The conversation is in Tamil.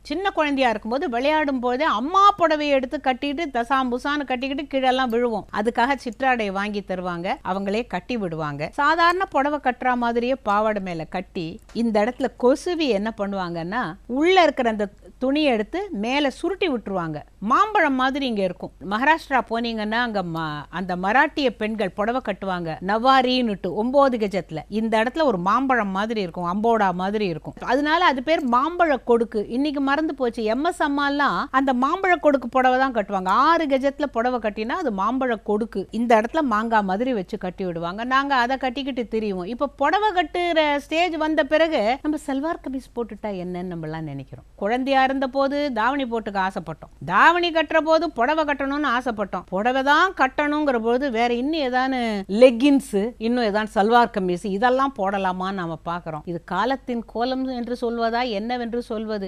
சின்ன குழந்தையா இருக்கும்போது விளையாடும் போதே அம்மா புடவையை எடுத்து கட்டிட்டு தசாம்புசான்னு கட்டிக்கிட்டு கீழெல்லாம் விழுவோம். அதுக்காக சிற்றாடை வாங்கி தருவாங்க, அவங்களே கட்டி விடுவாங்க. சாதாரண புடவை கட்டுற மாதிரியே பாவாடை மேல கட்டி இந்த இடத்துல கொசுவி என்ன பண்ணுவாங்கன்னா உள்ள இருக்கிற அந்த துணியை எடுத்து மேல சுருட்டி விட்டுருவாங்க. மாம்பழம் மாதிரி இங்க இருக்கும். மகாராஷ்டிரா போனீங்கன்னா அங்க அந்த மராட்டிய பெண்கள் புடவை கட்டுவாங்க, நவாரின்னுட்டு 9 கஜத்துல. இந்த இடத்துல ஒரு மாம்பழம் மாதிரி இருக்கும், அம்போடா மாதிரி இருக்கும். அதனால அது பேர் மாம்பழ கொடுக்கு. இன்னைக்கு மறந்து போச்சு. எம்எஸ் அம்மாலாம் அந்த மாம்பழ கொடுக்கு புடவை தான் கட்டுவாங்க. 6 கஜத்துல புடவை கட்டினா அது மாம்பழ கொடுக்கு. இந்த இடத்துல மாங்காய் மாதிரி வச்சு கட்டி விடுவாங்க. நாங்க அதை கட்டிக்கிட்டு திரிவோம். இப்ப புடவை கட்டுற ஸ்டேஜ் வந்த பிறகு நம்ம சல்வார் கமீஸ் போட்டுட்டா என்னன்னு நம்ம எல்லாம் நினைக்கிறோம். குழந்தையா இருந்த போது தாவணி போட்டுக்க ஆசைப்பட்டோம், தாவணி கட்டுற போது புடவை கட்டணும்னு ஆசைப்பட்டோம். புடவை தான் கட்டணுங்கிற போது வேற இன்னும் ஏதானு லெகின்ஸ், இன்னும் ஏதான் சல்வார் கமீஸ் இதெல்லாம் போடலாமான்னு நாம பாக்குறோம். இது காலத்தின் கோலம் என்று சொல்வதா என்னவென்று சொல்வது?